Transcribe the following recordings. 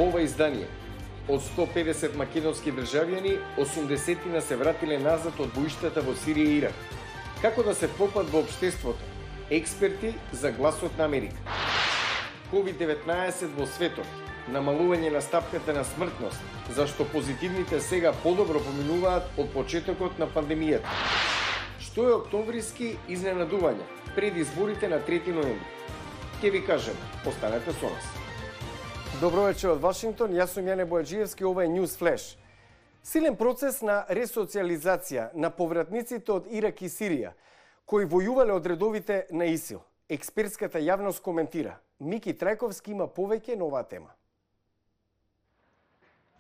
ова издание. Од 150 македонски државјани, 80 се вратиле назад од боиштата во Сирија и Ирак. Како да се вклопат во општеството? Експерти за гласот на Америка. COVID-19 во светот, намалување на стапката на смртност, зашто позитивните сега подобро поминуваат од почетокот на пандемијата. Што е октомвриски изненадување пред изборите на 3 ноември? Ке ви кажем, останете со нас. Добро вечер од Вашингтон, јас сум Јане Бојаджиевски, ова е News Flash. Силен процес на ресоциализација на повратниците од Ирак и Сирија, кои војувале од редовите на ИСИЛ. Експертската јавност коментира. Мики Трајковски има повеќе на оваа тема.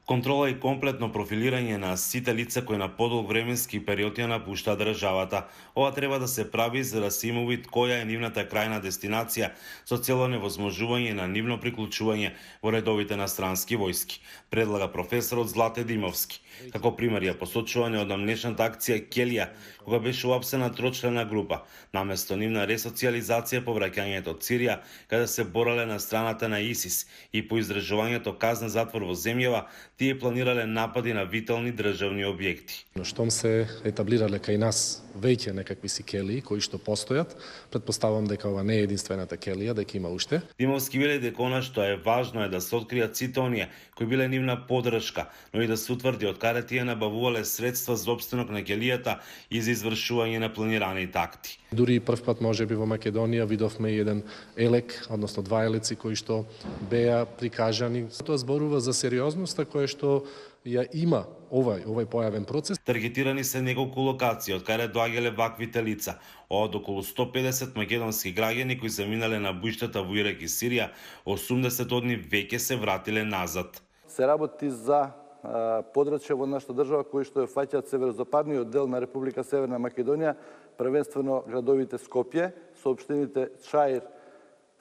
Контрола и комплетно профилирање на сите лица кои на подолг временски период ја напуштаат државата. Ова треба да се прави за да се има увид која е нивната крајна дестинација, со цело невозможување на нивно приклучување во редовите на странски војски, предлага професорот Злате Димовски. Како пример ја посочува неодамнешната акција Келија, кога беше уапсена трочлена група, наместо нивна ресоциализација по враќањето од Сирија, каде се бореле на страната на ИСИС и по издржувањето казна затвор во земјава, тие планирале напади на витални државни објекти. Штом се етаблирале кај нас веќе некакви си келии кои што постојат, претпоставам дека ова не е единствената келија, дека има уште. Димовски вели дека она што е важно е да се откријат сите оние кои биле нивна поддршка, но и да се утврди од каде тие набавувале средства за опстанок на келијата и за извршување на планираните акти. Дури и првпат можеби во Македонија видовме еден елек, односно два елеци кои што беа прикажани. Тоа зборува за сериозноста која што ја има овој појавен процес. Таргетирани се неколку локации од каде доаѓале ваквите лица. Од околу 150 македонски граѓани кои заминале на боиштата во Ирак и Сирија, 80 од нив веќе се вратиле назад. Се работи за подрачја во нашата држава кои што ја фаќаат северозападниот дел на Република Северна Македонија, првенствено градовите Скопје, соопштините Чаир,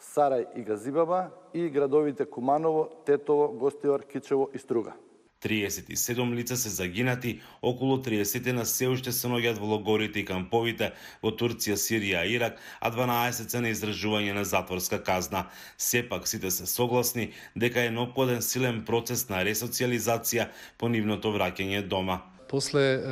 Сарај и Газибаба и градовите Куманово, Тетово, Гостивар, Кичево и Струга. 37 лица се загинати, околу 30 на се уште се наоѓаат во логорите и камповите во Турција, Сирија и Ирак, а 12 се на издржување на затворска казна. Сепак сите се согласни дека е неопходен силен процес на ресоциализација по нивното враќање дома. После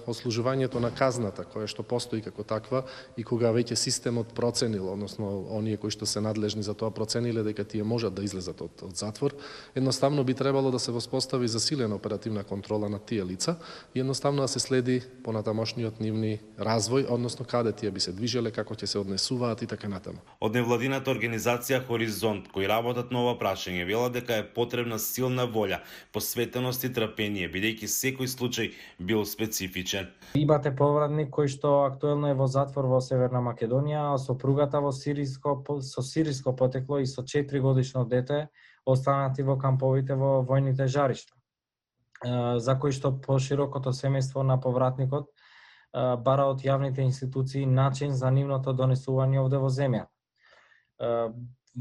ослужувањето на казната, која што постои како таква, и кога веќе системот проценил, односно оние кои што се надлежни за тоа процениле дека тие можат да излезат од затвор, едноставно би требало да се воспостави засилена оперативна контрола на тие лица и едноставно да се следи понатамошниот нивни развој, односно каде тие би се движеле, како ќе се однесуваат и така натаму. Од невладината организација Хоризонт, кои работат на ова прашање, велат дека е потребна силна волја, посветеност и трпение, бидејќи секој случај бил специфичен. Имате повратник кој што актуелно е во затвор во Северна Македонија, а сопругата со сириско потекло и со 4 годишно дете останати во камповите во војните жаришта, за кои што поширокото семејство на повратникот бара од јавните институции начин за нивното донесување овде во земјата.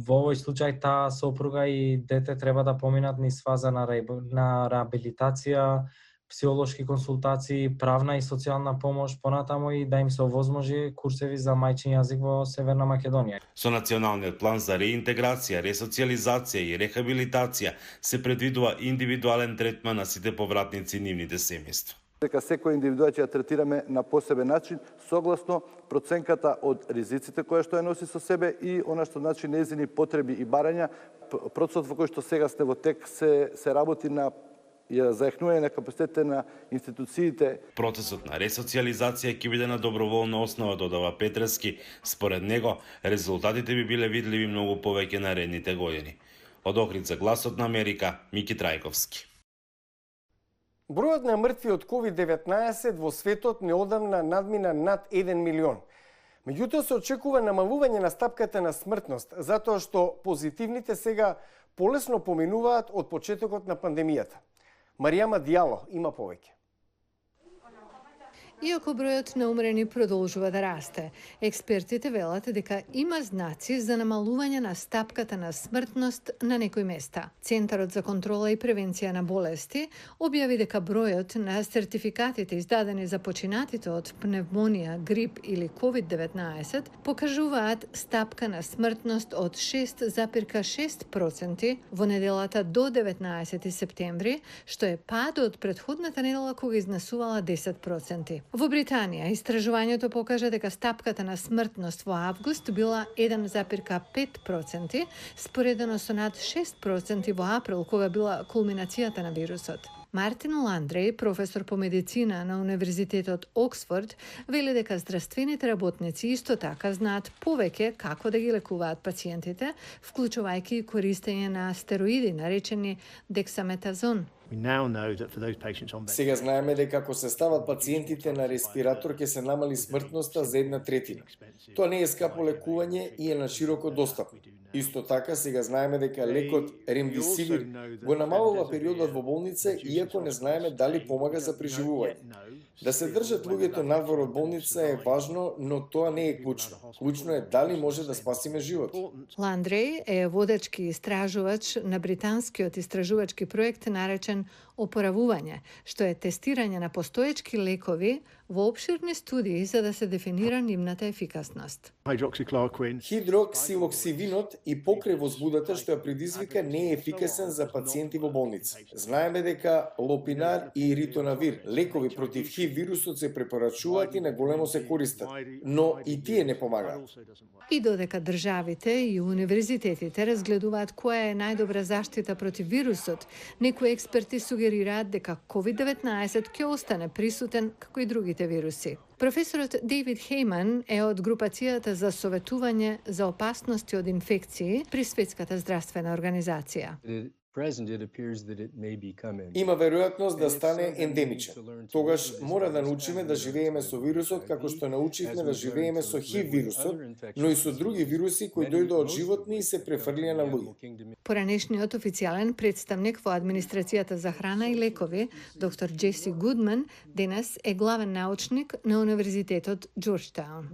Во овој случај таа сопруга и дете треба да поминат низ фаза на реабилитација, психолошки консултации, правна и социјална помош, понатаму и да им се овозможи курсеви за мајчин јазик во Северна Македонија. Со националниот план за реинтеграција, ресоциализација и рехабилитација се предвидува индивидуален третман на сите повратници и нивните семејства. Дека секој индивидуа ќе ја третираме на посебен начин, согласно проценката од ризиците која што ја носи со себе и она што значи нејзини потреби и барања. Процесот во кој што сега сте во тек се работи на ја зајакнување на капацитетите на институциите. Процесот на ресоциализација ќе биде на доброволна основа, додава Петрески. Според него, резултатите би биле видливи многу повеќе наредните години. Од Охрид за Гласот на Америка, Мики Трајковски. Бројот на мртви од COVID-19 во светот неодамна надмина над 1 милион. Меѓутоа се очекува намалување на стапката на смртност, затоа што позитивните сега полесно поминуваат од почетокот на пандемијата. Маријама Дијало има повеќе. Иако бројот на умрени продолжува да расте, експертите велат дека има знаци за намалување на стапката на смртност на некои места. Центарот за контрола и превенција на болести објави дека бројот на сертификатите издадени за починатите од пневмонија, грип или COVID-19 покажуваат стапка на смртност од 6,6% во неделата до 19 септември, што е пад од претходната недела кога изнесувала 10%. Во Британија, истражувањето покажа дека стапката на смртност во август била 1,5%, споредено со над 6% во април, кога била кулминацијата на вирусот. Мартин Ландреј, професор по медицина на Универзитетот Оксфорд, вели дека здравствените работници исто така знаат повеќе како да ги лекуваат пациентите, вклучувајќи и користење на стероиди, наречени дексаметазон. Сега знаеме дека ако се стават пациентите на респиратор ќе се намали смртноста за 1/3. Тоа не е скапо лекување и е на широко достапно. Исто така сега знаеме дека лекот ремдисивир го намалува периодот во болница, иако не знаеме дали помага за преживување. Да се држат луѓето надвор од болница е важно, но тоа не е клучно. Клучно е дали може да спасиме живот. Ландреј е водечки истражувач на британскиот истражувачки проект наречен Опоравување, што е тестирање на постоечки лекови во опширни студии за да се дефинира нивната ефикасност. Хидроксилоксивинот и покрај возбудата што ја предизвика не е ефикасен за пациенти во болница. Знаеме дека лопинар и ритонавир, лекови против ХИВ вирусот, се препорачуваат и на големо се користат, но и тие не помагаат. И додека државите и универзитетите разгледуваат која е најдобра заштита против вирусот, некои експерти сугерираат дека COVID-19 ќе остане присутен како и другите вируси. Професорот Дейвид Хейман е од групацијата за советување за опасности од инфекции при Светската здравствена организација. Има веројатност да стане ендемичен. Тогаш мора да научиме да живееме со вирусот како што научивме да живееме со ХИВ вирусот, но и со други вируси кои дојдоа од животни и се префрлија на луѓе. Поранешниот официјален представник во администрацијата за храна и лекови, доктор Джеси Гудман, денес е главен научник на Универзитетот Джорджтаун.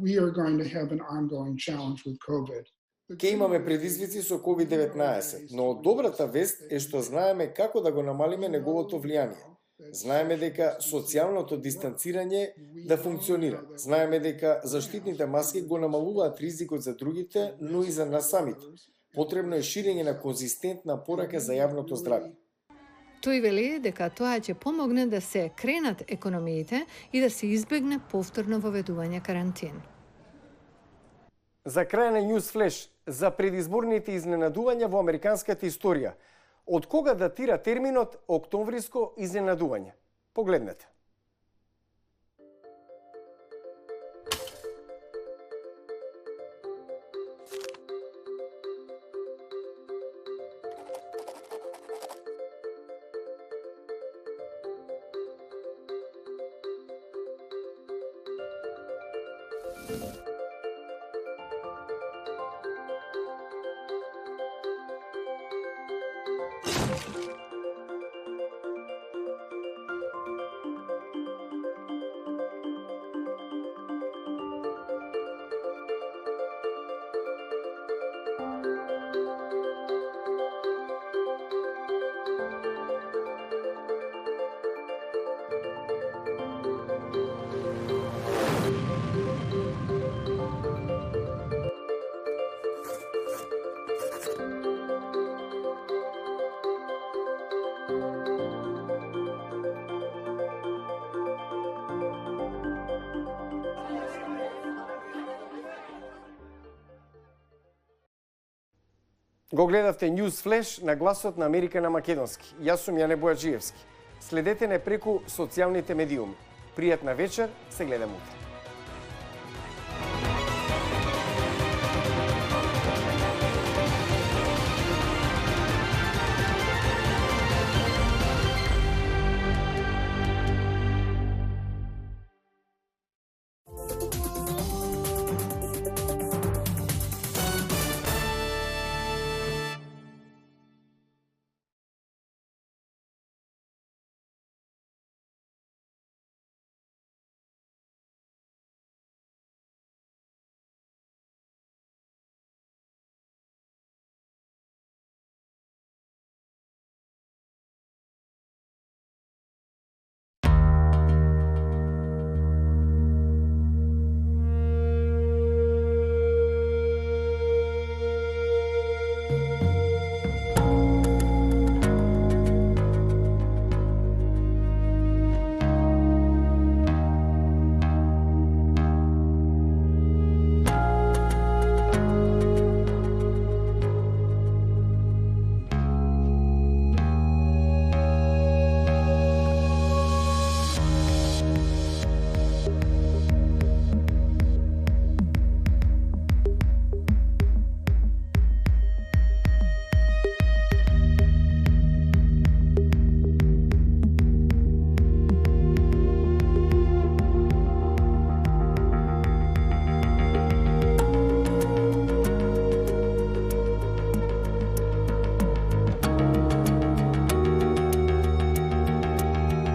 Ке имаме предизвици со COVID-19, но добрата вест е што знаеме како да го намалиме неговото влијание. Знаеме дека социјалното дистанцирање да функционира. Знаеме дека заштитните маски го намалуваат ризикот за другите, но и за нас самите. Потребно е ширење на конзистентна порака за јавното здравје. Тој вели дека тоа ќе помогне да се кренат економиите и да се избегне повторно воведување карантин. За крај на News Flash, за предизборните изненадувања во американската историја. Од кога датира терминот октомвриско изненадување? Погледнете. Го гледавте News Flash на гласот на Америка на македонски. Јас сум Јане Бојаджиевски. Следете не преку социјалните медиуми. Пријатна вечер, се гледаме утре.